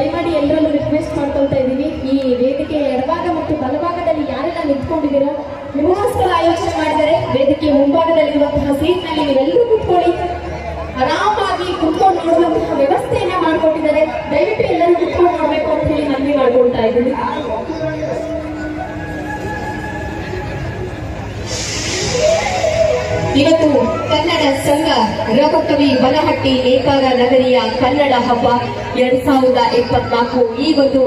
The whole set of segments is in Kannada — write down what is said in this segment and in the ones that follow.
ದಯಮಾಡಿ ಎಲ್ಲರಲ್ಲೂ ರಿಕ್ವೆಸ್ಟ್ ಮಾಡ್ಕೊಳ್ತಾ ಇದ್ದೀವಿ, ಈ ವೇದಿಕೆಯ ಎಡಭಾಗ ಮತ್ತು ಬಲಭಾಗದಲ್ಲಿ ಯಾರೆಲ್ಲ ನಿಂತ್ಕೊಂಡಿದ್ದೀರೋ ನಿಮಗೋಸ್ಕರ ಆಯೋಜನೆ ಮಾಡಿದರೆ ವೇದಿಕೆಯ ಮುಂಭಾಗದಲ್ಲಿರುವಂತಹ ಸೀಟ್ನಲ್ಲಿ ನೀವೆಲ್ಲರೂ ಕುತ್ಕೊಳ್ಳಿ. ಆರಾಮಾಗಿ ಕುತ್ಕೊಂಡು ನೋಡುವಂತಹ ವ್ಯವಸ್ಥೆಯನ್ನ ಮಾಡಿಕೊಟ್ಟಿದ್ದಾರೆ. ದಯವಿಟ್ಟು ಎಲ್ಲರೂ ಕುತ್ಕೊಂಡು ನೋಡ್ಬೇಕು ಅಂತ ಹೇಳಿ ಮನವಿ ಮಾಡ್ಕೊಳ್ತಾ ಇದ್ದೀವಿ. ಇವತ್ತು ಕನ್ನಡ ಸಂಘ ರಘುಕವಿ ಬನಹಟ್ಟಿ ನೇಕಾರ ನಗರಿಯ ಕನ್ನಡ ಹಬ್ಬ 2024 ಈ ಒಂದು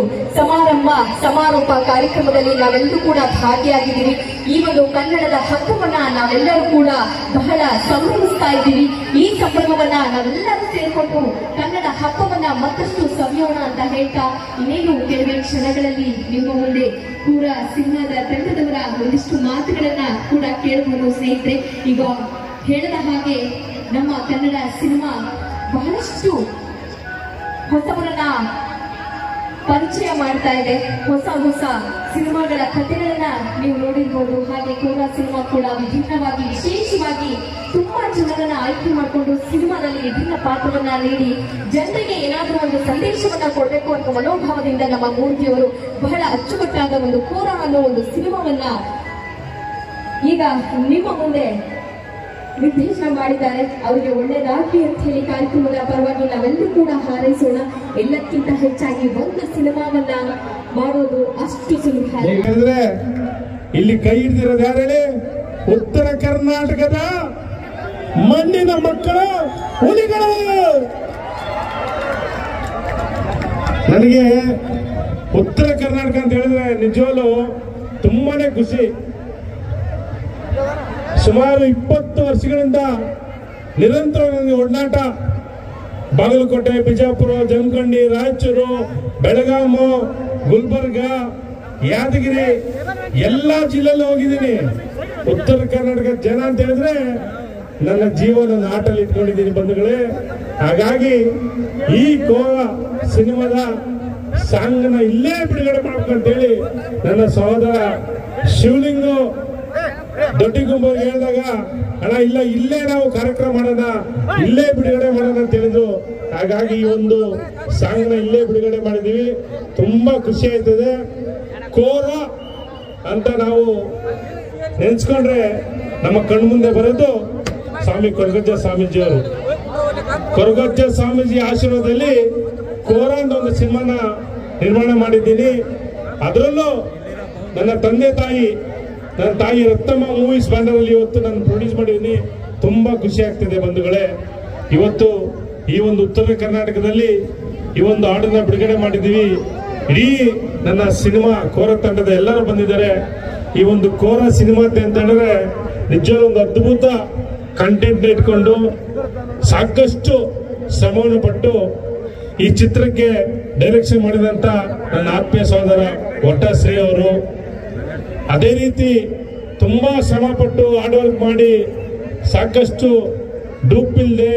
ಸಮಾರೋಪ ಕಾರ್ಯಕ್ರಮದಲ್ಲಿ ನಾವೆಲ್ಲರೂ ಕೂಡ ಭಾಗಿಯಾಗಿದ್ದೀವಿ. ಈ ಒಂದು ಕನ್ನಡದ ಹಬ್ಬವನ್ನ ನಾವೆಲ್ಲರೂ ಕೂಡ ಬಹಳ ಸಂಭ್ರಮಿಸ್ತಾ ಇದ್ದೀವಿ. ಈ ಸಂಭ್ರಮವನ್ನ ನಾವೆಲ್ಲರೂ ಸೇರ್ಕೊಂಡು ಕನ್ನಡ ಹಬ್ಬವನ್ನ ಮತ್ತಷ್ಟು ಸವಿಯೋಣ ಅಂತ ಹೇಳ್ತಾ ಇನ್ನೇನು ಕೆಲವೇ ಕ್ಷಣಗಳಲ್ಲಿ ನಿಮ್ಮ ಮುಂದೆ ಪೂರ ಸಿನಿಮಾದ ತಂಡದವರ ಒಂದಿಷ್ಟು ಮಾತುಗಳನ್ನ ಕೂಡ ಕೇಳಬಹುದು. ಸ್ನೇಹಿತರೆ, ಈಗ ಹೇಳಿದ ಹಾಗೆ ನಮ್ಮ ಕನ್ನಡ ಸಿನಿಮಾ ಬಹಳಷ್ಟು ಹೊಸವರನ್ನ ಪರಿಚಯ ಮಾಡ್ತಾ ಇದೆ. ಹೊಸ ಸಿನಿಮಾಗಳ ಕಥೆಗಳನ್ನ ನೀವು ನೋಡಿರ್ಬೋದು. ಹಾಗೆ ಕೋರಾ ಸಿನಿಮಾ ಕೂಡ ವಿಭಿನ್ನವಾಗಿ ವಿಶೇಷವಾಗಿ ತುಂಬಾ ಜನರನ್ನ ಆಯ್ಕೆ ಮಾಡಿಕೊಂಡು ಸಿನಿಮಾದಲ್ಲಿ ವಿಭಿನ್ನ ಪಾತ್ರವನ್ನ ನೀಡಿ ಜನರಿಗೆ ಏನಾದರೂ ಒಂದು ಸಂದೇಶವನ್ನ ಕೊಡಬೇಕು ಅನ್ನೋ ಮನೋಭಾವದಿಂದ ನಮ್ಮ ಮೂರ್ತಿಯವರು ಬಹಳ ಅಚ್ಚುಕಟ್ಟಾದ ಒಂದು ಕೋರಾ ಅನ್ನೋ ಒಂದು ಸಿನಿಮಾವನ್ನ ಈಗ ನಿಮ್ಮ ಮುಂದೆ ನಿರ್ದೇಶನ ಮಾಡಿದ್ದಾರೆ. ಅವರಿಗೆ ಒಳ್ಳೆಯದಾಗಲಿ ಅಂತ ಹೇಳಿ ಕಾರ್ಯಕ್ರಮದ ಪರವಾಗಿ ನಾವೆಲ್ಲರೂ ಕೂಡ ಹಾರೈಸೋಣ. ಎಲ್ಲಕ್ಕಿಂತ ಹೆಚ್ಚಾಗಿ ಒಂದು ಸಿನಿಮಾವನ್ನ ಮಾಡೋದು ಅಷ್ಟು ಸುಲಭ. ಯಾಕಂದ್ರೆ ಇಲ್ಲಿ ಕೈ ಹಿಡಿದಿರೋದು ಯಾರು ಹೇಳಿ? ಉತ್ತರ ಕರ್ನಾಟಕದ ಮಣ್ಣಿನ ಮಕ್ಕಳು, ಹುಲಿಗಳು. ನನಗೆ ಉತ್ತರ ಕರ್ನಾಟಕ ಅಂತ ಹೇಳಿದ್ರೆ ನಿಜವಾಗ್ಲೂ ತುಂಬಾನೇ ಖುಷಿ. ಸುಮಾರು 20 ವರ್ಷಗಳಿಂದ ನಿರಂತರವಾಗಿ ಒಡನಾಟ. ಬಾಗಲಕೋಟೆ, ಬಿಜಾಪುರ, ಜಮಖಂಡಿ, ರಾಯಚೂರು, ಬೆಳಗಾಂ, ಗುಲ್ಬರ್ಗ, ಯಾದಗಿರಿ ಎಲ್ಲಾ ಜಿಲ್ಲೆಲ್ಲೂ ಹೋಗಿದ್ದೀನಿ. ಉತ್ತರ ಕರ್ನಾಟಕ ಜನ ಅಂತ ಹೇಳಿದ್ರೆ ನನ್ನ ಜೀವನ ಆಟಲ್ಲಿ ಇಟ್ಕೊಂಡಿದ್ದೀನಿ ಬಂಧುಗಳೇ. ಹಾಗಾಗಿ ಈ ಕೋರಾ ಸಿನಿಮಾದ ಸಾಂಗ್ನ ಇಲ್ಲೇ ಬಿಡುಗಡೆ ಮಾಡ್ಬೇಕಂತೇಳಿ ನನ್ನ ಸಹೋದರ ಶಿವಲಿಂಗು ದೊಡ್ಡಿಗುಂಬ ಹೇಳಿದಾಗ, ಅಣ್ಣ ಇಲ್ಲ ಇಲ್ಲೇ ನಾವು ಕಾರ್ಯಕ್ರಮ ಮಾಡೋಣ, ಇಲ್ಲೇ ಬಿಡುಗಡೆ ಮಾಡೋಣ ಅಂತ ಹೇಳಿದ್ರು. ಹಾಗಾಗಿ ಈ ಒಂದು ಸಾಂಗ್ನ ಇಲ್ಲೇ ಬಿಡುಗಡೆ ಮಾಡಿದೀವಿ. ತುಂಬಾ ಖುಷಿ ಆಯ್ತದೆ. ಕೋರಾ ಅಂತ ನಾವು ನೆನ್ಸ್ಕೊಂಡ್ರೆ ನಮ್ಮ ಕಣ್ಮುಂದೆ ಬರೋದು ಸ್ವಾಮಿ ಕೊರಗಜ್ಜ ಸ್ವಾಮೀಜಿಯವರು. ಕೊರಗಜ್ಜ ಸ್ವಾಮೀಜಿ ಆಶೀರ್ವಾದದಲ್ಲಿ ಕೋರಾ ಅಂತ ಒಂದು ಸಿನಿಮಾನ ನಿರ್ಮಾಣ ಮಾಡಿದ್ದೀನಿ. ಅದರಲ್ಲೂ ನನ್ನ ತಂದೆ ತಾಯಿ, ನನ್ನ ತಾಯಿ ರಕ್ತಮ್ಮ ಮೂವೀಸ್ ಬ್ಯಾನರ್ ಅಲ್ಲಿ ಇವತ್ತು ನಾನು ಪ್ರೊಡ್ಯೂಸ್ ಮಾಡಿದ್ದೀನಿ. ತುಂಬಾ ಖುಷಿ ಆಗ್ತಿದೆ ಬಂಧುಗಳೇ. ಇವತ್ತು ಈ ಒಂದು ಉತ್ತರ ಕರ್ನಾಟಕದಲ್ಲಿ ಈ ಒಂದು ಹಾಡನ್ನ ಬಿಡುಗಡೆ ಮಾಡಿದ್ದೀವಿ. ಇಡೀ ನನ್ನ ಸಿನಿಮಾ ಕೋರಾ ತಂಡದ ಎಲ್ಲರೂ ಬಂದಿದ್ದಾರೆ. ಈ ಒಂದು ಕೋರಾ ಸಿನಿಮಾ ಅಂತ ಹೇಳಿದ್ರೆ ನಿಜವಾಗ್ಲೂ ಒಂದು ಅದ್ಭುತ ಕಂಟೆಂಟ್ ಇಟ್ಕೊಂಡು ಸಾಕಷ್ಟು ಶ್ರಮವನ್ನು ಪಟ್ಟು ಈ ಚಿತ್ರಕ್ಕೆ ಡೈರೆಕ್ಷನ್ ಮಾಡಿದಂತ ನನ್ನ ಆತ್ಮೀಯ ಸಹೋದರ ಒಟ್ಟಶ್ರೀ ಅವರು, ಅದೇ ರೀತಿ ತುಂಬಾ ಶ್ರಮ ಪಟ್ಟು ಹಾರ್ಡ್ ವರ್ಕ್ ಮಾಡಿ ಸಾಕಷ್ಟು ಡೂಪ್ ಇಲ್ದೆ,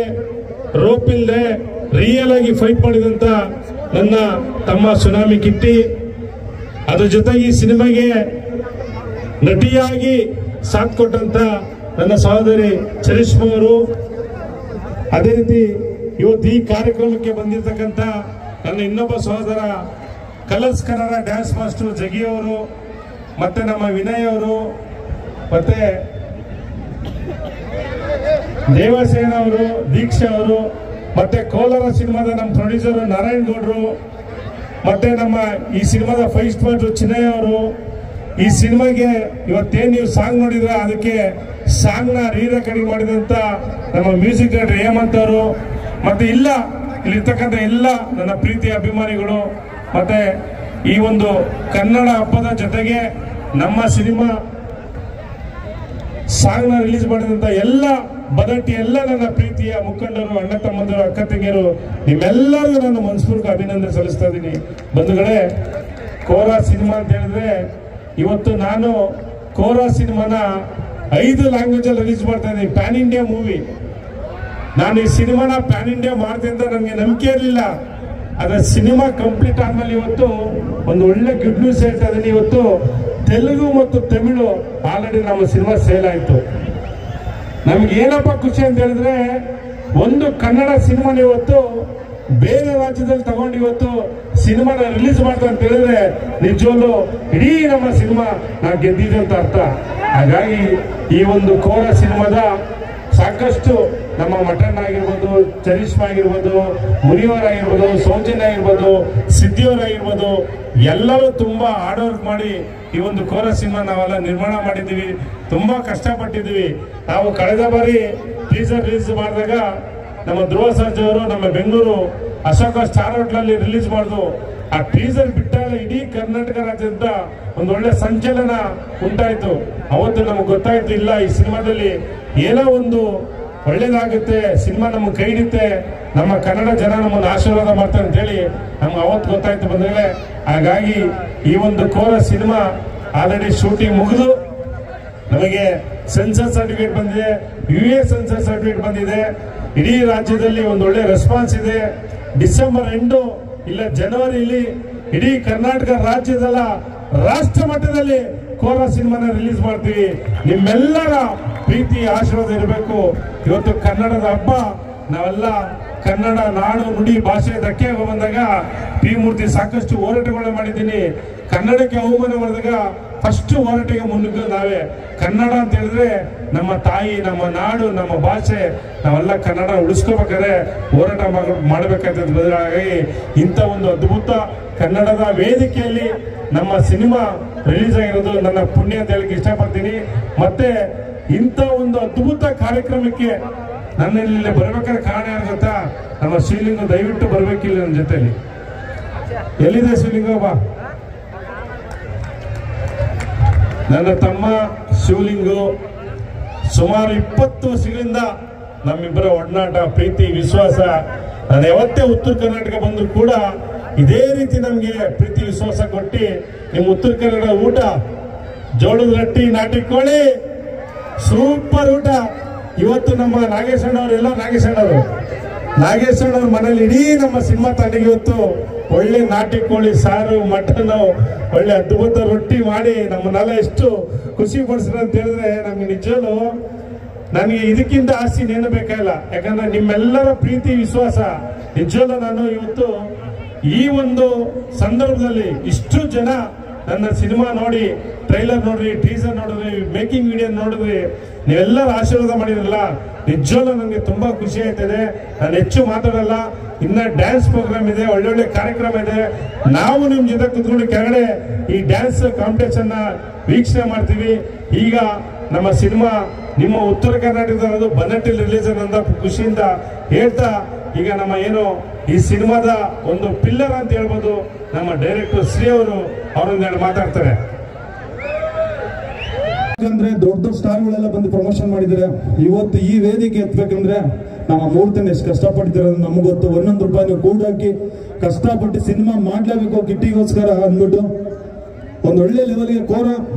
ರೋಪ್ ಇಲ್ದೆ ರಿಯಲ್ ಆಗಿ ಫೈಟ್ ಮಾಡಿದಂತ ನನ್ನ ತಮ್ಮ ಸುನಾಮಿ ಕಿಟ್ಟಿ, ಅದ್ರ ಜೊತೆಗೆ ಈ ಸಿನಿಮಾಗೆ ನಟಿಯಾಗಿ ಸಾಥ್ ಕೊಟ್ಟಂತ ನನ್ನ ಸಹೋದರಿ ಚರಿಷ್ಮಾ ಅವರು, ಅದೇ ರೀತಿ ಇವತ್ತು ಈ ಕಾರ್ಯಕ್ರಮಕ್ಕೆ ಬಂದಿರತಕ್ಕಂತ ನನ್ನ ಇನ್ನೊಬ್ಬ ಸಹೋದರ ಕಲರ್ಸ್ ಕನ್ನಡ ಡ್ಯಾನ್ಸ್ ಮಾಸ್ಟರ್ ಜಗಿ ಅವರು, ಮತ್ತೆ ನಮ್ಮ ವಿನಯ್ ಅವರು, ಮತ್ತೆ ದೇವಸೇನ ಅವರು, ದೀಕ್ಷಾ ಅವರು, ಮತ್ತೆ ಕೋಲಾರ ಸಿನಿಮಾದ ನಮ್ಮ ಪ್ರೊಡ್ಯೂಸರ್ ನಾರಾಯಣ್ ಗೌಡ್ರು, ಮತ್ತೆ ನಮ್ಮ ಈ ಸಿನಿಮಾದ ಫೈಟ್ ಮಾಸ್ಟರ್ ಚಿನ್ನಯ್ಯ ಅವರು. ಈ ಸಿನಿಮಾಗೆ ಇವತ್ತೇನು ನೀವು ಸಾಂಗ್ ನೋಡಿದ್ರೆ ಅದಕ್ಕೆ ಸಾಂಗ್ ನ ರೀರೆಕಾರ್ಡಿಂಗ್ ಮಾಡಿದಂತ ನಮ್ಮ ಮ್ಯೂಸಿಕ್ ಡೈರೆಕ್ಟರ್ ಹೇಮಂತ್ ಅವರು, ಮತ್ತೆ ಇಲ್ಲಿರ್ತಕ್ಕಂಥ ಎಲ್ಲ ನನ್ನ ಪ್ರೀತಿಯ ಅಭಿಮಾನಿಗಳು, ಮತ್ತೆ ಈ ಒಂದು ಕನ್ನಡ ಹಬ್ಬದ ಜೊತೆಗೆ ನಮ್ಮ ಸಿನಿಮಾ ಸಾಂಗ್ ನ ರಿಲೀಸ್ ಮಾಡಿದಂತ ಎಲ್ಲ ಬದಟಿ ಎಲ್ಲ ನನ್ನ ಪ್ರೀತಿಯ ಮುಖಂಡರು, ಅಣ್ಣ ತಮ್ಮಂದರು, ಅಕ್ಕ ತಂಗಿಯರು, ನಿಮ್ಮೆಲ್ಲರಿಗೂ ನಾನು ಮನಸ್ಪೂರ್ವಕ ಅಭಿನಂದನೆ ಸಲ್ಲಿಸ್ತಾ ಇದ್ದೀನಿ ಬಂಧುಗಳೇ. ಕೋರಾ ಸಿನಿಮಾ ಅಂತ ಹೇಳಿದ್ರೆ ಇವತ್ತು ನಾನು ಕೋರಾ ಸಿನಿಮಾನ 5 ಲ್ಯಾಂಗ್ವೇಜ್ ಅಲ್ಲಿ ರಿಲೀಸ್ ಮಾಡ್ತಾ ಇದ್ದೀನಿ. PAN India movie. ನಾನು ಈ ಸಿನಿಮಾನ ಪ್ಯಾನ್ ಇಂಡಿಯಾ ಮಾಡ್ತೀನಿ ಅಂತ ನನಗೆ ನಂಬಿಕೆ ಇರಲಿಲ್ಲ. ಆದ್ರೆ ಸಿನಿಮಾ ಕಂಪ್ಲೀಟ್ ಆದ್ಮೇಲೆ ಇವತ್ತು ಒಂದು ಒಳ್ಳೆ ಗುಡ್ ನ್ಯೂಸ್ ಹೇಳ್ತಾ ಇದ್ದೀನಿ. ಇವತ್ತು ತೆಲುಗು ಮತ್ತು ತಮಿಳು ಆಲ್ರೆಡಿ ನಮ್ಮ ಸಿನಿಮಾ ಸೇಲ್ ಆಯ್ತು. ನಮ್ಗೆ ಏನಪ್ಪ ಖುಷಿ ಅಂತ ಹೇಳಿದ್ರೆ, ಒಂದು ಕನ್ನಡ ಸಿನಿಮಾನ ಇವತ್ತು ಬೇರೆ ರಾಜ್ಯದಲ್ಲಿ ತಗೊಂಡು ಇವತ್ತು ಸಿನಿಮಾನ ರಿಲೀಸ್ ಮಾಡ್ತಾ ಅಂತ ಹೇಳಿದ್ರೆ ನಿಜವಲ್ಲೂ ಇಡೀ ನಮ್ಮ ಸಿನಿಮಾ ನಾವು ಗೆದ್ದಿದೆ ಅಂತ ಅರ್ಥ. ಹಾಗಾಗಿ ಈ ಒಂದು ಕೋರ ಸಿನಿಮಾದ ಸಾಕಷ್ಟು ನಮ್ಮ ಮಟನ್ ಆಗಿರ್ಬೋದು, ಚರಿಷ್ಮಾ ಆಗಿರ್ಬೋದು, ಮುನಿಯವರ್ ಆಗಿರ್ಬೋದು, ಸೌಜನ್ಯ ಆಗಿರ್ಬೋದು, ಸಿದ್ಧಿಯವರ್ ಆಗಿರ್ಬೋದು, ಎಲ್ಲರೂ ತುಂಬಾ ಹಾರ್ಡ್ ವರ್ಕ್ ಮಾಡಿ ಈ ಒಂದು ಕೋರ ಸಿನಿಮಾ ನಾವೆಲ್ಲ ನಿರ್ಮಾಣ ಮಾಡಿದ್ದೀವಿ. ತುಂಬಾ ಕಷ್ಟಪಟ್ಟಿದ್ದೀವಿ. ನಾವು ಕಳೆದ ಬಾರಿ ಟೀಸರ್ ರಿಲೀಸ್ ಮಾಡಿದಾಗ ನಮ್ಮ ಧ್ರುವ ಸರ್ಜಾ ಅವರು ನಮ್ಮ ಬೆಂಗಳೂರು ಅಶೋಕ ಸ್ಟಾರ್ ಹೋಟ್ಲಲ್ಲಿ ರಿಲೀಸ್ ಮಾಡಿದ್ರು. ಆ ಟೀಸರ್ ಬಿಟ್ಟಾಗ ಇಡೀ ಕರ್ನಾಟಕ ರಾಜ್ಯದ ಒಂದು ಒಳ್ಳೆ ಸಂಚಲನ ಉಂಟಾಯ್ತು. ಅವತ್ತು ನಮ್ಗೆ ಗೊತ್ತಾಯ್ತು, ಇಲ್ಲ ಈ ಸಿನಿಮಾದಲ್ಲಿ ಏನೋ ಒಂದು ಒಳ್ಳೇದಾಗುತ್ತೆ, ಸಿನಿಮಾ ನಮ್ಗೆ ಕೈ ಹಿಡಿತೆ, ನಮ್ಮ ಕನ್ನಡ ಜನ ನಮ್ಮನ್ನು ಆಶೀರ್ವಾದ ಮಾಡ್ತಾರೆ ಅಂತ ಹೇಳಿ ನಮ್ಗೆ ಅವತ್ತು ಗೊತ್ತಾಯ್ತು ಬಂದ್ರೆ. ಹಾಗಾಗಿ ಈ ಒಂದು ಕೋರ ಸಿನಿಮಾ ಆಲ್ರೆಡಿ ಶೂಟಿಂಗ್ ಮುಗಿದು ನಮಗೆ ಸೆನ್ಸರ್ ಸರ್ಟಿಫಿಕೇಟ್ ಬಂದಿದೆ, UA ಸೆನ್ಸರ್ ಸರ್ಟಿಫಿಕೇಟ್ ಬಂದಿದೆ. ಇಡೀ ರಾಜ್ಯದಲ್ಲಿ ಒಂದು ಒಳ್ಳೆ ರೆಸ್ಪಾನ್ಸ್ ಇದೆ. ಡಿಸೆಂಬರ್ ಎಂಡು ಇಲ್ಲ ಜನವರಿಯಲ್ಲಿ ಇಡೀ ಕರ್ನಾಟಕ ರಾಜ್ಯದಲ್ಲ ರಾಷ್ಟ್ರ ಮಟ್ಟದಲ್ಲಿ ಕೋರ ಸಿನಿಮಾನ ರಿಲೀಸ್ ಮಾಡ್ತೀವಿ. ನಿಮ್ಮೆಲ್ಲರ ಪ್ರೀತಿ ಆಶೀರ್ವಾದ ಇರಬೇಕು. ಇವತ್ತು ಕನ್ನಡದ ಹಬ್ಬ, ನಾವೆಲ್ಲ ಕನ್ನಡ ನಾಡು ನುಡಿ ಭಾಷೆ ಧಕ್ಕೆ ಬಂದಾಗ ಪಿ ಮೂರ್ತಿ ಸಾಕಷ್ಟು ಹೋರಾಟಗಳನ್ನ ಮಾಡಿದ್ದೀನಿ. ಕನ್ನಡಕ್ಕೆ ಅವಮಾನ ಮಾಡಿದಾಗ ಫಸ್ಟ್ ಹೋರಾಟಕ್ಕೆ ಮುನ್ನುಗ್ಗ ನಾವೇ. ಕನ್ನಡ ಅಂತ ಹೇಳಿದ್ರೆ ನಮ್ಮ ತಾಯಿ, ನಮ್ಮ ನಾಡು, ನಮ್ಮ ಭಾಷೆ, ನಾವೆಲ್ಲ ಕನ್ನಡ ಉಳಿಸ್ಕೋಬೇಕಾದ್ರೆ ಹೋರಾಟ ಮಾಡಬೇಕಾಗ್ತದೆ. ಬದಲಾಗಿ ಇಂಥ ಒಂದು ಅದ್ಭುತ ಕನ್ನಡದ ವೇದಿಕೆಯಲ್ಲಿ ನಮ್ಮ ಸಿನಿಮಾ ರಿಲೀಸ್ ಆಗಿರೋದು ನನ್ನ ಪುಣ್ಯ ಅಂತ ಹೇಳಕ್ಕೆ ಇಷ್ಟಪಡ್ತೀನಿ. ಮತ್ತೆ ಇಂಥ ಒಂದು ಅದ್ಭುತ ಕಾರ್ಯಕ್ರಮಕ್ಕೆ ನನ್ನಲ್ಲಿ ಬರ್ಬೇಕಾದ್ರೆ ಕಾರಣ ಯಾರು ಗೊತ್ತಾ? ನಮ್ಮ ಶ್ರೀಲಿಂಗ. ದಯವಿಟ್ಟು ಬರ್ಬೇಕಿಲ್ಲ ನನ್ನ ಜೊತೆಲಿ. ಎಲ್ಲಿದೆ ಶ್ರೀಲಿಂಗ? ಬಾ. ನನ್ನ ತಮ್ಮ ಶಿವಲಿಂಗು ಸುಮಾರು 20 ವರ್ಷಗಳಿಂದ ನಮ್ಮಿಬ್ಬರ ಒಡನಾಟ, ಪ್ರೀತಿ, ವಿಶ್ವಾಸ. ನಾನು ಯಾವತ್ತೇ ಉತ್ತರ ಕರ್ನಾಟಕ ಬಂದ್ರು ಕೂಡ ಇದೇ ರೀತಿ ನಮ್ಗೆ ಪ್ರೀತಿ ವಿಶ್ವಾಸ ಕೊಟ್ಟು ನಿಮ್ಮ ಉತ್ತರ ಕನ್ನಡ ಊಟ, ಜೋಳದ ರೊಟ್ಟಿ, ನಾಟಿ ಕೋಳಿ, ಸೂಪರ್ ಊಟ. ಇವತ್ತು ನಮ್ಮ ನಾಗೇಶಣ್ಣವ್ರು ನಾಗೇಶಣ್ಣವ್ರ ಮನೇಲಿ ಇಡೀ ನಮ್ಮ ಸಿನಿಮಾ ತಂಡಕ್ಕೆ ಇವತ್ತು ಒಳ್ಳೆ ನಾಟಿ ಕೋಳಿ ಸಾರು, ಮಟನ್, ಒಳ್ಳೆ ಅದ್ಭುತ ರೊಟ್ಟಿ ಮಾಡಿ ನಮ್ಮನ್ನೆಲ್ಲ ಎಷ್ಟು ಖುಷಿ ಪಡಿಸ್ರು ಅಂತ ಹೇಳಿದ್ರೆ ನಮ್ಗೆ ನಿಜವೂ ನನಗೆ ಇದಕ್ಕಿಂತ ಆಸ್ತಿ ಏನು ಬೇಕಾಗಿಲ್ಲ. ಯಾಕಂದ್ರೆ ನಿಮ್ಮೆಲ್ಲರ ಪ್ರೀತಿ ವಿಶ್ವಾಸ ನಿಜವೂ ನಾನು ಇವತ್ತು ಈ ಒಂದು ಸಂದರ್ಭದಲ್ಲಿ ಇಷ್ಟು ಜನ ನನ್ನ ಸಿನಿಮಾ ನೋಡಿ, ಟ್ರೈಲರ್ ನೋಡ್ರಿ, ಟೀಸರ್ ನೋಡಿದ್ರಿ, ಮೇಕಿಂಗ್ ವಿಡಿಯೋ ನೋಡಿದ್ರಿ, ನೀವೆಲ್ಲರೂ ಆಶೀರ್ವಾದ ಮಾಡಿದ್ರಲ್ಲ, ನಿಜವೂ ನನಗೆ ತುಂಬಾ ಖುಷಿ ಆಯ್ತದೆ. ನಾನು ಹೆಚ್ಚು ಮಾತಾಡಲ್ಲ. ಇನ್ನ ಡ್ಯಾನ್ಸ್ ಪ್ರೋಗ್ರಾಮ್ ಇದೆ, ಒಳ್ಳೊಳ್ಳೆ ಕಾರ್ಯಕ್ರಮ ಇದೆ. ನಾವು ನಿಮ್ ಜೊತೆ ಕುತ್ಕೊಂಡು ಕೆಳಗಡೆ ಈ ಡ್ಯಾನ್ಸ್ ಕಾಂಪಿಟೇಷನ್ ವೀಕ್ಷಣೆ ಮಾಡ್ತೀವಿ. ಈಗ ನಮ್ಮ ಸಿನಿಮಾ ನಿಮ್ಮ ಉತ್ತರ ಕರ್ನಾಟಕದ ಬನ್ನಟ್ಟಿಲ್ ರಿಲೀಸ್ ಅನ್ನೋ ಖುಷಿಯಿಂದ ಹೇಳ್ತಾ, ಈಗ ನಮ್ಮ ಏನು ಈ ಸಿನಿಮಾದ ಒಂದು ಪಿಲ್ಲರ್ ಅಂತ ಹೇಳ್ಬೋದು, ನಮ್ಮ ಡೈರೆಕ್ಟರ್ ಶ್ರೀ ಅವರೊಂದೆರಡು ಮಾತಾಡ್ತಾರೆ. ಯಾಕಂದ್ರೆ ದೊಡ್ಡ ದೊಡ್ಡ ಸ್ಟಾರ್ಗಳೆಲ್ಲ ಬಂದು ಪ್ರಮೋಷನ್ ಮಾಡಿದ್ದಾರೆ. ಇವತ್ತು ಈ ವೇದಿಕೆ ಎತ್ತಬೇಕಂದ್ರೆ ನಮ್ಮ ಮೂರ್ತಿನ ಎಷ್ಟು ಕಷ್ಟಪಡ್ತಿರೋದು ನಮ್ಗೆ ಗೊತ್ತು. 1 ರೂಪಾಯಿ ನೀವು ಕೂಡ ಹಾಕಿ ಕಷ್ಟಪಟ್ಟು ಸಿನಿಮಾ ಮಾಡ್ಲೇಬೇಕು ಕಿಟ್ಟಿಗೋಸ್ಕರ ಅಂದ್ಬಿಟ್ಟು ಒಂದು ಒಳ್ಳೆ ಲೆವೆಲ್ಗೆ ಕೋರ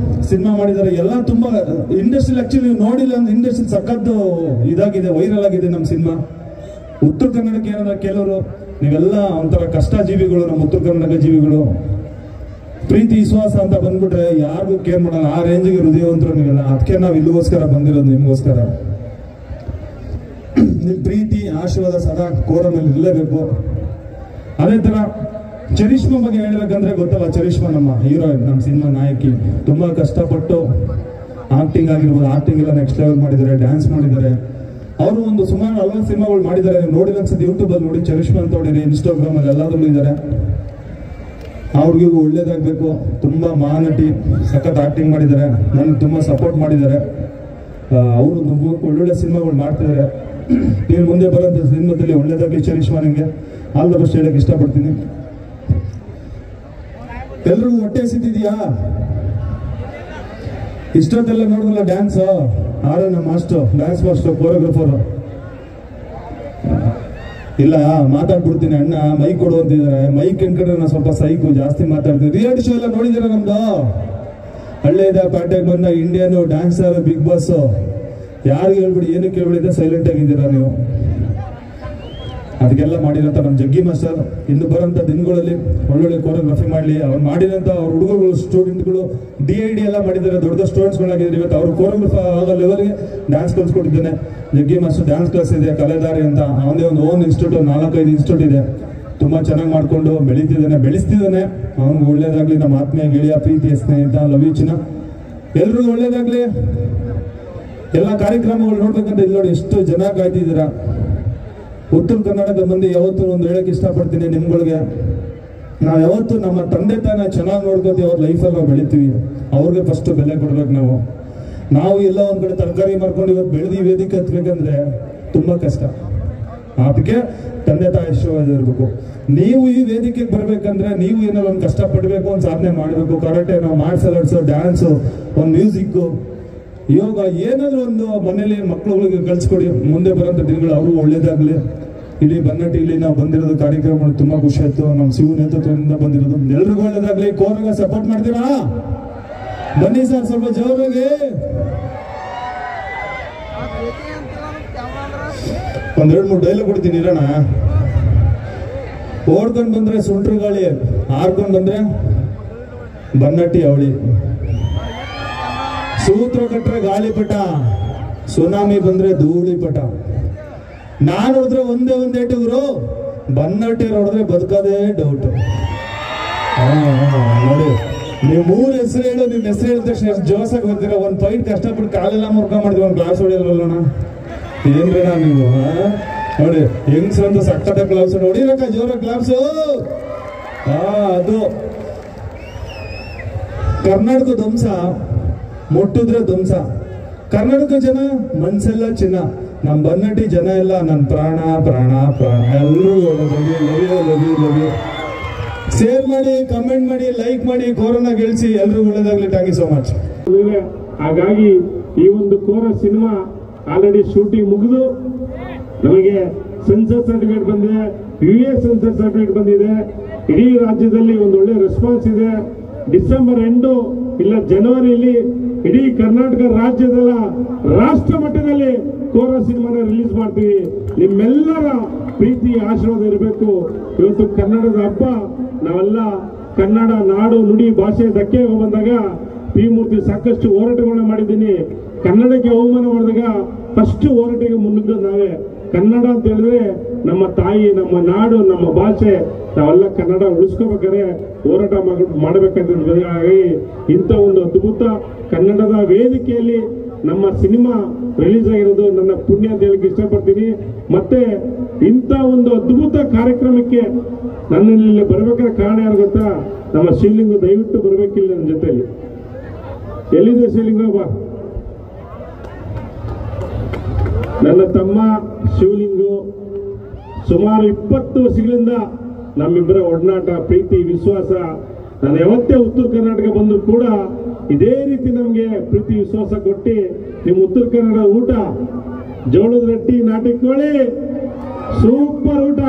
ಸಿನಿಮಾ ಮಾಡಿದ್ದಾರೆ. ಎಲ್ಲ ತುಂಬಾ ಇಂಡಸ್ಟ್ರಿ ಆಕ್ಚುಲಿ ನೀವು ನೋಡಿಲ್ಲ ಅಂದ್ರೆ ಇಂಡಸ್ಟ್ರಿ ಸಖತ್ತು ಇದಾಗಿದೆ, ವೈರಲ್ ಆಗಿದೆ ನಮ್ಮ ಸಿನಿಮಾ. ಉತ್ತರ ಕನ್ನಡಕ್ಕೆ ಏನಂದ್ರೆ ಕೆಲವರು ನೀವೆಲ್ಲ ಒಂಥರ ಕಷ್ಟ ಜೀವಿಗಳು, ನಮ್ಮ ಉತ್ತರ ಕನ್ನಡ ಜೀವಿಗಳು, ಪ್ರೀತಿ ವಿಶ್ವಾಸ ಅಂತ ಬಂದ್ಬಿಟ್ರೆ ಯಾರಿಗೂ ಕೇರ್ ಮಾಡಲ್ಲ. ಆ ರೇಂಜಿಗೆ ಹೃದಯವಂತರು ನೀವೆಲ್ಲ. ಅದಕ್ಕೆ ನಾವು ಇಲ್ಲಿಗೋಸ್ಕರ ಬಂದಿರೋದು, ನಿಮ್ಗೋಸ್ಕರ. ನಿಮ್ ಪ್ರೀತಿ ಆಶೀರ್ವಾದ ಸದಾ ಕೋರ ಮೇಲೆ ಇರಲೇಬೇಕು. ಅದೇ ತರ ಚರಿಷ್ಮಾ ಬಗ್ಗೆ ಹೇಳ್ಬೇಕಂದ್ರೆ ಗೊತ್ತಲ್ಲ, ಚರಿಷ್ಮಾ ನಮ್ಮ ಹೀರೋ, ನಮ್ಮ ಸಿನಿಮಾ ನಾಯಕಿ. ತುಂಬಾ ಕಷ್ಟಪಟ್ಟು ಆಕ್ಟಿಂಗ್ ಆಗಿರ್ಬೋದು, ಆಕ್ಟಿಂಗ್ ಎಲ್ಲ ನೆಕ್ಸ್ಟ್ ಲೆವೆಲ್ ಮಾಡಿದ್ದಾರೆ, ಡ್ಯಾನ್ಸ್ ಮಾಡಿದ್ದಾರೆ. ಅವರು ಒಂದು ಸುಮಾರು 40 ಸಿನಿಮಾಗಳು ಮಾಡಿದ್ದಾರೆ. ನೀವು ನೋಡಿದ ಅನ್ಸುತ್ತೆ, ಯೂಟ್ಯೂಬ್ ಅಲ್ಲಿ ನೋಡಿ, ಚರಿಷ್ಮಾ ಅಂತ ನೋಡಿರಿ, ಇನ್ಸ್ಟಾಗ್ರಾಮ್ ಅಲ್ಲಿ ಎಲ್ಲಾದ್ರೂ ಇದ್ದಾರೆ. ಅವ್ರಿಗೂ ಒಳ್ಳೇದಾಗಬೇಕು. ತುಂಬಾ ಮಹಾನಟಿ, ಸಖತ್ ಆಕ್ಟಿಂಗ್ ಮಾಡಿದ್ದಾರೆ, ನನಗೆ ತುಂಬಾ ಸಪೋರ್ಟ್ ಮಾಡಿದ್ದಾರೆ. ಅವರು ಒಳ್ಳೊಳ್ಳೆ ಸಿನಿಮಾಗಳು ಮಾಡ್ತಿದ್ದಾರೆ. ನೀವು ಮುಂದೆ ಬರೋಂಥ ಸಿನಿಮಾದಲ್ಲಿ ಒಳ್ಳೇದಾಗಲಿ ಚರಿಷ್ಮಾ. ನಿಮಗೆ ಆಲ್ ದ ಬೆಸ್ಟ್ ಹೇಳಕ್ ಇಷ್ಟಪಡ್ತೀನಿ. ಎಲ್ರಿಗೂ ಹೊಟ್ಟೆ ಹಸಿತಿದ್ಯಾ? ಇಷ್ಟೊತ್ತೆಲ್ಲ ನೋಡಿದ್ರಲ್ಲ ಡ್ಯಾನ್ಸ್, ಆರ ನಮ್ಮ ಮಾಸ್ಟರ್, ಡ್ಯಾನ್ಸ್ ಮಾಸ್ಟರ್, ಕೋರಿಯೋಗ್ರಾಫರ್. ಇಲ್ಲ ಮಾತಾಡ್ಬಿಡ್ತೀನಿ ಅಣ್ಣ, ಮೈಕ್ ಕೊಡು ಅಂತಿದ್ದಾರೆ. ಮೈಕ್ ಕಡೆ ನಾನು ಸ್ವಲ್ಪ ಸೈಕು ಜಾಸ್ತಿ ಮಾತಾಡ್ತೀನಿ. ರಿಯಾಲಿಟಿ ಶೋ ಎಲ್ಲ ನೋಡಿದ್ದೀರಾ ನಮ್ದು? ಹಳ್ಳಿದ ಪ್ಯಾಟೆಗೆ ಬಂದ ಇಂಡಿಯನ್ ಡ್ಯಾನ್ಸರ್, ಬಿಗ್ ಬಾಸ್, ಯಾರು ಹೇಳ್ಬಿಡಿ, ಏನು ಕೇಳ್ಬಿಡಿದೆ, ಸೈಲೆಂಟ್ ಆಗಿದ್ದೀರಾ ನೀವು. ಅದಕ್ಕೆಲ್ಲ ಮಾಡಿರೋಂಥ ನಮ್ಮ ಜಗ್ಗಿ ಮಾಸ್ಟರ್ ಇನ್ನು ಬರೋಂಥ ದಿನಗಳಲ್ಲಿ ಒಳ್ಳೊಳ್ಳೆ ಕೋರಿಯೋಗ್ರಫಿ ಮಾಡಲಿ. ಅವ್ರು ಮಾಡಿರೋಂಥ ಅವ್ರ ಹುಡುಗರು, ಸ್ಟೂಡೆಂಟ್ಗಳು DID ಎಲ್ಲ ಮಾಡಿದ್ದಾರೆ, ದೊಡ್ಡ ದೊಡ್ಡ ಸ್ಟೂಡೆಂಟ್ಸ್ಗಳಾಗಿದ್ದಾರೆ. ಇವತ್ತು ಅವ್ರು ಕೋರಿಯೋಗ್ರಫರ್ ಆಗೋ ಲೆವೆಲ್ಗೆ ಡ್ಯಾನ್ಸ್ ಕಲಿಸ್ಕೊಟ್ಟಿದ್ದೇನೆ. ಜಗ್ಗಿ ಮಾಸ್ಟರ್ ಡ್ಯಾನ್ಸ್ ಕ್ಲಾಸ್ ಇದೆ, ಕಲೆದಾರಿ ಅಂತ. ಅವನೇ ಒಂದು ಓನ್ ಇನ್ಸ್ಟಿಟ್ಯೂಟ್, 4-5 ಇನ್ಸ್ಟಿಟ್ಯೂಟ್ ಇದೆ. ತುಂಬ ಚೆನ್ನಾಗಿ ಮಾಡಿಕೊಂಡು ಬೆಳೆಸ್ತಿದ್ದಾನೆ. ಅವನಿಗೆ ಒಳ್ಳೇದಾಗಲಿ. ನಮ್ಮ ಆತ್ಮೀಯ ಗೆಳೆಯ, ಪ್ರೀತಿಯ ಸ್ನೇಹಿತ ಲವೀಚಿನ ಎಲ್ರಿಗೂ ಒಳ್ಳೇದಾಗಲಿ. ಎಲ್ಲ ಕಾರ್ಯಕ್ರಮಗಳು ನೋಡ್ಬೇಕಂತ ಇಲ್ಲಿ ನೋಡಿ ಎಷ್ಟು ಜನ ಕಾಯ್ತಿದ್ದೀರಾ. ಉತ್ತರ ಕರ್ನಾಟಕದ ಮಂದಿ ಯಾವತ್ತೂ ಒಂದು ಹೇಳಕ್ಕೆ ಇಷ್ಟಪಡ್ತೀನಿ ನಿಮ್ಗಳಿಗೆ, ನಾವು ಯಾವತ್ತು ನಮ್ಮ ತಂದೆ ತಾಯಿನ ಚೆನ್ನಾಗಿ ನೋಡ್ಕೋತೀವಿ, ಅವ್ರ ಲೈಫಲ್ಲಿ ನಾವು ಬೆಳಿತೀವಿ, ಅವ್ರಿಗೆ ಫಸ್ಟ್ ಬೆಲೆ ಕೊಡ್ಬೇಕು. ನಾವು ಎಲ್ಲ ಒಂದ್ ಕಡೆ ತರಕಾರಿ ಮಾರ್ಕೊಂಡು ಇವತ್ತು ಬೆಳೆದು ವೇದಿಕೆ ಹತ್ಬೇಕಂದ್ರೆ ತುಂಬಾ ಕಷ್ಟ. ಅದಕ್ಕೆ ತಂದೆ ತಾಯಿ ಆಶೀರ್ವಾದ ಇರಬೇಕು. ನೀವು ಈ ವೇದಿಕೆಗೆ ಬರ್ಬೇಕಂದ್ರೆ ನೀವು ಏನಾದ್ರು ಒಂದು ಕಷ್ಟ ಪಡ್ಬೇಕು, ಒಂದು ಸಾಧನೆ ಮಾಡಬೇಕು. ಕರಾಟೆ, ನಾವು ಮಾರ್ಷಲ್ ಆರ್ಟ್ಸ್, ಡ್ಯಾನ್ಸು, ಒಂದು ಮ್ಯೂಸಿಕ್ಕು, ಯೋಗ, ಏನಾದ್ರು ಒಂದು ಮನೇಲಿ ಮಕ್ಕಳುಗಳಿಗೆ ಕಳ್ಸಿಕೊಡಿ. ಮುಂದೆ ಬರೋಂಥ ದಿನಗಳು ಅವ್ರಿಗೂ ಒಳ್ಳೇದಾಗ್ಲಿ. ಇಡೀ ಬನ್ನಟ್ಟಿಲಿ ನಾವು ಬಂದಿರೋದು ಕಾರ್ಯಕ್ರಮ ತುಂಬಾ ಖುಷಿ ಆಯ್ತು. ನಮ್ಮ ಶಿವ ನೇತೃತ್ವದಿಂದ ಬಂದಿರೋದು ಎಲ್ರಿಗೂ ಒಳ್ಳೇದಾಗ್ಲಿ. ಕೋರಗ ಸಪೋರ್ಟ್ ಮಾಡ್ತೀರಾ? ಬನ್ನಿ ಸರ್, ಸ್ವಲ್ಪ ಜೋರಾಗಿ ಒಂದ್ 2-3 ಡೈಲಾಗ್ ಕೊಡ್ತೀನಿ ಇರೋಣ. ಓಡ್ಕೊಂಡ್ ಬಂದ್ರೆ ಸುಂಟ್ರ ಗಾಳಿ, ಹಾರ್ಕೊಂಡ್ ಬಂದ್ರೆ ಬನ್ನಟ್ಟಿ ಅವಳಿ, ಸೂತ್ರ ಕಟ್ರೆ ಗಾಳಿಪಟ, ಸುನಾಮಿ ಬಂದ್ರೆ ಧೂಳಿಪಟ. ನಾನು ಹೊಡೆದ್ರೆ ಒಂದೇ ಏಟು ಗುರು, ಬನ್ನಟ್ಟಿ ಹೊಡೆದ್ರೆ ಬದುಕೋದೇ ಡೌಟ್. ನೋಡಿ, ನೀವು 3 ಹೆಸರು ಹೇಳು, ನಿಮ್ ಹೆಸರು ಹೇಳಿದ ತಕ್ಷಣ ಎಷ್ಟು ಜೋಸಾಗಿ ಬರ್ತೀರ. ಒಂದ್ ಫೈಟ್ ಕಷ್ಟಪಟ್ಟು ಕಾಲೆಲ್ಲ ಮುರ್ಕ ಮಾಡಿದ್ವಿ, ಒಂದು ಕ್ಲಾಸ್ ಹೊಡಿಯಲ್ವಲ್ಲಣ್ಣ. ಏನ್ರಣ್ಣ ನೀವು? ನೋಡಿ ಹೆಂಗ್ಸ್ ಅಂತ ಸಕ್ಕತ್ತ ಕ್ಲಾಪ್ಸ್ ಹೊಡಿರಕ್ಕ, ಜೋರ ಕ್ಲಾಪ್ಸು. ಅದು ಕರ್ನಾಟಕ ಧ್ವಂಸ, ಮುಟ್ಟಿದ್ರೆ ಧ್ವಂಸ. ಕರ್ನಾಟಕ ಜನ ಮನ್ಸೆಲ್ಲ ಚಿನ್ನ, ನಮ್ ಬನ್ನಟ್ಟಿ ಜನ ಎಲ್ಲ ನನ್ನ ಪ್ರಾಣ ಪ್ರಾಣ ಪ್ರಾಣ. ಎಲ್ಲರೂ ಲವ್ ಯು. ಶೇರ್ ಮಾಡಿ, ಕಮೆಂಟ್ ಮಾಡಿ, ಲೈಕ್ ಮಾಡಿ, ಕೋರನ್ನ ಗೆಲ್ಸಿ. ಎಲ್ರಿಗೂ ಒಳ್ಳೇದಾಗ್ಲಿ. Thank you so much. ಹಾಗಾಗಿ ಈ ಒಂದು ಕೋರ ಸಿನಿಮಾ ಆಲ್ರೆಡಿ ಶೂಟಿಂಗ್ ಮುಗಿದು ನಮಗೆ ಸೆನ್ಸರ್ ಸರ್ಟಿಫಿಕೇಟ್ ಬಂದಿದೆ, US ಸೆನ್ಸರ್ ಸರ್ಟಿಫಿಕೇಟ್ ಬಂದಿದೆ. ಇಡೀ ರಾಜ್ಯದಲ್ಲಿ ಒಂದು ಒಳ್ಳೆ ರೆಸ್ಪಾನ್ಸ್ ಇದೆ. ಡಿಸೆಂಬರ್ ಎಂಡು ಇಲ್ಲ ಜನವರಿಯಲ್ಲಿ ಇಡೀ ಕರ್ನಾಟಕ ರಾಜ್ಯದಲ್ಲ ರಾಷ್ಟ್ರ ಮಟ್ಟದಲ್ಲಿ ಕೋರ ಸಿನಿಮಾನ ರಿಲೀಸ್ ಮಾಡ್ತೀವಿ. ನಿಮ್ಮೆಲ್ಲರ ಪ್ರೀತಿ ಆಶೀರ್ವಾದ ಇರಬೇಕು. ಇವತ್ತು ಕನ್ನಡದ ಹಬ್ಬ. ನಾವೆಲ್ಲ ಕನ್ನಡ ನಾಡು ನುಡಿ ಭಾಷೆ ಧಕ್ಕೆ ಬಂದಾಗ ಪಿ ಮೂರ್ತಿ ಸಾಕಷ್ಟು ಹೋರಾಟಗಳನ್ನ ಮಾಡಿದ್ದೀನಿ. ಕನ್ನಡಕ್ಕೆ ಅವಮಾನ ಮಾಡಿದಾಗ ಫಸ್ಟ್ ಹೋರಾಟಕ್ಕೆ ಮುನ್ನುಗ್ಗ ನಾವೇ. ಕನ್ನಡ ಅಂತ ಹೇಳಿದ್ರೆ ನಮ್ಮ ತಾಯಿ, ನಮ್ಮ ನಾಡು, ನಮ್ಮ ಭಾಷೆ. ನಾವೆಲ್ಲ ಕನ್ನಡ ಉಳಿಸ್ಕೋಬೇಕಾದ್ರೆ ಹೋರಾಟ ಮಾಡಬೇಕಂತ ಇಂಥ ಒಂದು ಅದ್ಭುತ ಕನ್ನಡದ ವೇದಿಕೆಯಲ್ಲಿ ನಮ್ಮ ಸಿನಿಮಾ ರಿಲೀಸ್ ಆಗಿರೋದು ನನ್ನ ಪುಣ್ಯ ಅಂತ ಹೇಳಕ್ಕೆ ಇಷ್ಟಪಡ್ತೀನಿ. ಮತ್ತೆ ಇಂಥ ಒಂದು ಅದ್ಭುತ ಕಾರ್ಯಕ್ರಮಕ್ಕೆ ನನ್ನಲ್ಲಿ ಬರ್ಬೇಕಾದ್ರೆ ಕಾರಣ ಯಾರು ಗೊತ್ತಾ? ನಮ್ಮ ಶಿವಲಿಂಗು. ದಯವಿಟ್ಟು ಬರ್ಬೇಕಿಲ್ಲ ನನ್ನ ಜೊತೆಲಿ. ಎಲ್ಲಿದೆ ಶಿವಲಿಂಗ? ಬಾ. ನನ್ನ ತಮ್ಮ ಶಿವಲಿಂಗು ಸುಮಾರು 20 ವರ್ಷಗಳಿಂದ ನಮ್ಮಿಬ್ಬರ ಒಡನಾಟ, ಪ್ರೀತಿ, ವಿಶ್ವಾಸ. ನಾನು ಯಾವತ್ತೇ ಉತ್ತರ ಕರ್ನಾಟಕ ಬಂದರೂ ಕೂಡ ಇದೇ ರೀತಿ ನಮಗೆ ಪ್ರೀತಿ ವಿಶ್ವಾಸ ಕೊಟ್ಟು ನಿಮ್ಮ ಉತ್ತರ ಕನ್ನಡ ಊಟ, ಜೋಳದ ರೊಟ್ಟಿ, ನಾಟಿ ಕೋಳಿ, ಸೂಪರ್ ಊಟ.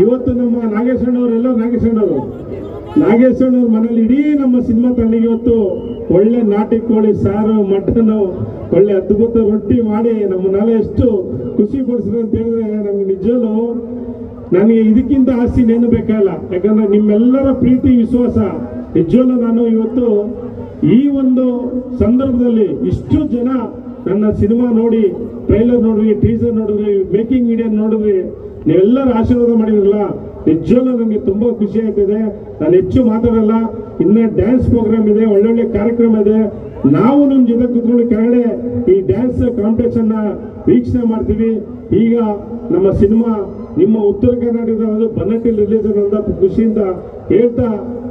ಇವತ್ತು ನಮ್ಮ ನಾಗೇಶಣ್ಣವರೆಲ್ಲ ನಾಗೇಶಣ್ಣವ್ರ ಮನೇಲಿ ಇಡೀ ನಮ್ಮ ಸಿನಿಮಾ ತಂಡಿಗೆ ಇವತ್ತು ಒಳ್ಳೆ ನಾಟಿ ಕೋಳಿ ಸಾರು, ಮಟನ್, ಒಳ್ಳೆ ಅದ್ಭುತ ರೊಟ್ಟಿ ಮಾಡಿ ನಮ್ಮನ್ನೆಲ್ಲ ಎಷ್ಟು ಖುಷಿ ಪಡಿಸಿದ್ರು ಅಂತ ಹೇಳಿದ್ರೆ ನಮ್ಗೆ ನಿಜವೂ ನನಗೆ ಇದಕ್ಕಿಂತ ಆಸ್ತಿ ಏನು ಬೇಕಾಗಿಲ್ಲ. ಯಾಕಂದ್ರೆ ನಿಮ್ಮೆಲ್ಲರ ಪ್ರೀತಿ ವಿಶ್ವಾಸ ನಿಜವೂ ನಾನು ಇವತ್ತು ಈ ಒಂದು ಸಂದರ್ಭದಲ್ಲಿ ಇಷ್ಟು ಜನ ನನ್ನ ಸಿನಿಮಾ ನೋಡಿ, ಟ್ರೈಲರ್ ನೋಡಿದ್ರಿ, ಟೀಸರ್ ನೋಡಿದ್ರಿ, ಮೇಕಿಂಗ್ ವಿಡಿಯೋ ನೋಡಿದ್ರಿ, ನೀವೆಲ್ಲರೂ ಆಶೀರ್ವಾದ ಮಾಡಿದ್ರಲ್ಲ, ನಿಜವೂ ನನಗೆ ತುಂಬಾ ಖುಷಿ ಆಗ್ತಿದೆ. ನಾನು ಹೆಚ್ಚು ಮಾತಾಡಲ್ಲ. ಇನ್ನ ಡ್ಯಾನ್ಸ್ ಪ್ರೋಗ್ರಾಮ್ ಇದೆ, ಒಳ್ಳೊಳ್ಳೆ ಕಾರ್ಯಕ್ರಮ ಇದೆ. ನಾವು ನಮ್ಮ ಜೊತೆ ಕೂತ್ಕೊಂಡು ಕೆಳಗಡೆ ಈ ಡ್ಯಾನ್ಸ್ ಕಾಂಪಿಟೇಷನ್ ವೀಕ್ಷಣೆ ಮಾಡ್ತೀವಿ. ಈಗ ನಮ್ಮ ಸಿನಿಮಾ ನಿಮ್ಮ ಉತ್ತರ ಕರ್ನಾಟಕದ ಬನ್ನಟ್ಟಿ ರಿಲೀಸ್ ಅಂತ ಖುಷಿಯಿಂದ ಹೇಳ್ತಾ,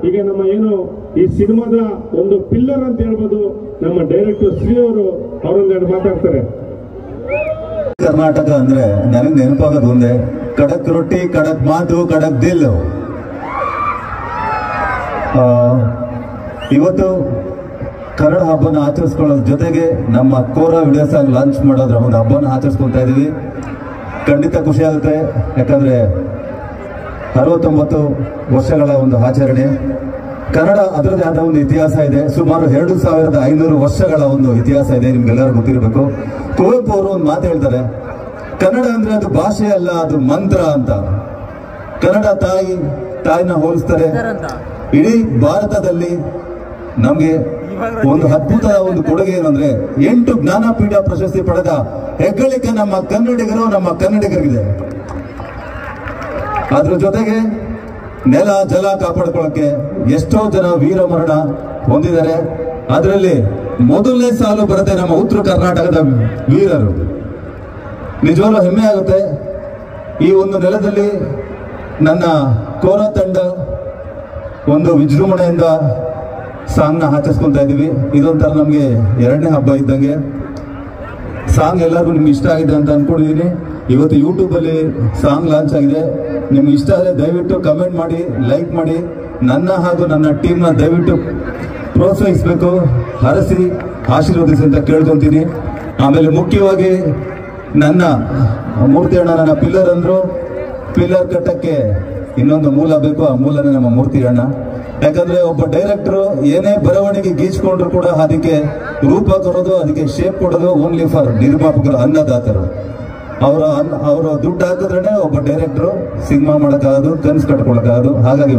ಈಗ ನಮ್ಮ ಏನು ಈ ಸಿನಿಮಾದ ಒಂದು ಪಿಲ್ಲರ್ ಅಂತ ಹೇಳ್ಬೋದು, ನಮ್ಮ ಡೈರೆಕ್ಟರ್ ಶ್ರೀ ಅವರು ಅವರೊಂದೆರಡು ಮಾತಾಡ್ತಾರೆ. ಕರ್ನಾಟಕ ಅಂದ್ರೆ ನನಗೆ ನೆನಪಾಗೋದು ಒಂದೇ, ಕಡಕ್ ರೊಟ್ಟಿ, ಕಡಕ್ ಮಾತು, ಕಡಕ್ ದಿಲ್. ಇವತ್ತು ಕನ್ನಡ ಹಬ್ಬನ ಆಚರಿಸ್ಕೊಳ್ಳೋದ್ರ ಜೊತೆಗೆ ನಮ್ಮ ಕೋರ ವಿಡಿಯೋ ಸಾಂಗ್ ಲಾಂಚ್ ಮಾಡೋದ್ರ ಒಂದು ಹಬ್ಬನ ಆಚರಿಸ್ಕೊಳ್ತಾ ಇದೀವಿ. ಖಂಡಿತ ಖುಷಿ ಆಗುತ್ತೆ. ಯಾಕಂದ್ರೆ 69 ವರ್ಷಗಳ ಒಂದು ಆಚರಣೆ. ಕನ್ನಡ ಅದರದೇ ಆದ ಒಂದು ಇತಿಹಾಸ ಇದೆ. ಸುಮಾರು 2500 ವರ್ಷಗಳ ಒಂದು ಇತಿಹಾಸ ಇದೆ. ನಿಮ್ಗೆಲ್ಲರೂ ಗೊತ್ತಿರಬೇಕು. ಕುವೆಂಪು ಅವರು ಒಂದು ಮಾತು ಹೇಳ್ತಾರೆ, ಕನ್ನಡ ಅಂದ್ರೆ ಅದು ಭಾಷೆ ಅಲ್ಲ, ಅದು ಮಂತ್ರ ಅಂತ. ಕನ್ನಡ ತಾಯಿನ ಹೋಲಿಸ್ತಾರೆ. ಇಡೀ ಭಾರತದಲ್ಲಿ ನಮ್ಗೆ ಒಂದು ಅದ್ಭುತ ಒಂದು ಕೊಡುಗೆ ಏನು ಅಂದ್ರೆ 8 ಜ್ಞಾನಪೀಠ ಪ್ರಶಸ್ತಿ ಪಡೆದ ಹೆಗ್ಗಳಿಕೆ ನಮ್ಮ ಕನ್ನಡಿಗರು, ನಮ್ಮ ಕನ್ನಡಿಗರಿಗಿದೆ. ಅದ್ರ ಜೊತೆಗೆ ನೆಲ ಜಲ ಕಾಪಾಡ್ಕೊಳ್ಳಕ್ಕೆ ಎಷ್ಟೋ ಜನ ವೀರ ಮರಣ ಹೊಂದಿದ್ದಾರೆ. ಅದರಲ್ಲಿ ಮೊದಲನೇ ಸಾಲು ಬರುತ್ತೆ ನಮ್ಮ ಉತ್ತರ ಕರ್ನಾಟಕದ ವೀರರು. ನಿಜವಾಗ್ಲೂ ಹೆಮ್ಮೆ ಆಗುತ್ತೆ. ಈ ಒಂದು ನೆಲದಲ್ಲಿ ನನ್ನ ಕೋರಾ ತಂಡ ಒಂದು ವಿಜೃಂಭಣೆಯಿಂದ ಸಾಂಗ್ನ ಆಚರಿಸ್ಕೊಳ್ತಾ ಇದ್ದೀವಿ. ಇದೊಂಥರ ನಮಗೆ ಎರಡನೇ ಹಬ್ಬ ಇದ್ದಂಗೆ. ಸಾಂಗ್ ಎಲ್ಲರಿಗೂ ನಿಮ್ಗೆ ಇಷ್ಟ ಆಗಿದೆ ಅಂತ ಅನ್ಕೊಂಡಿದ್ದೀನಿ. ಇವತ್ತು ಯೂಟ್ಯೂಬಲ್ಲಿ ಸಾಂಗ್ ಲಾಂಚ್ ಆಗಿದೆ. ನಿಮ್ಗೆ ಇಷ್ಟ ಆದರೆ ದಯವಿಟ್ಟು ಕಮೆಂಟ್ ಮಾಡಿ, ಲೈಕ್ ಮಾಡಿ, ನನ್ನ ಹಾಗೂ ನನ್ನ ಟೀಮ್ನ ದಯವಿಟ್ಟು ಪ್ರೋತ್ಸಾಹಿಸಬೇಕು, ಹರಸಿ ಆಶೀರ್ವದಿಸಿ ಅಂತ ಕೇಳ್ಕೊತೀನಿ. ಆಮೇಲೆ ಮುಖ್ಯವಾಗಿ ನನ್ನ ಮೂರ್ತಿ ಅಣ್ಣ ನನ್ನ ಪಿಲ್ಲರ್ ಅಂದ್ರು. ಪಿಲ್ಲರ್ ಕಟ್ಟಕ್ಕೆ ಇನ್ನೊಂದು ಮೂಲ ಬೇಕು, ಆ ಮೂಲನೇ ನಮ್ಮ ಮೂರ್ತಿ ಅಣ್ಣ. ಯಾಕಂದ್ರೆ ಒಬ್ಬ ಡೈರೆಕ್ಟರ್ ಏನೇ ಬರವಣಿಗೆ ಗೀಚ್ಕೊಂಡ್ರು ಕೂಡ ಅದಕ್ಕೆ ರೂಪ ಕೊಡೋದು, ಅದಕ್ಕೆ ಶೇಪ್ ಕೊಡೋದು ಓನ್ಲಿ ಫಾರ್ ನಿರ್ಮಾಪಕರು, ಅನ್ನದಾತರು. ಅವರ ದುಡ್ಡು ಹಾಕಿದ್ರೇನೆ ಒಬ್ಬ ಡೈರೆಕ್ಟರ್ ಸಿನಿಮಾ ಮಾಡೋಕ್ಕಾಗೋದು, ಕನ್ಸು ಕಟ್ಕೊಳಕ್ಕಾಗೋದು. ಹಾಗಾಗಿ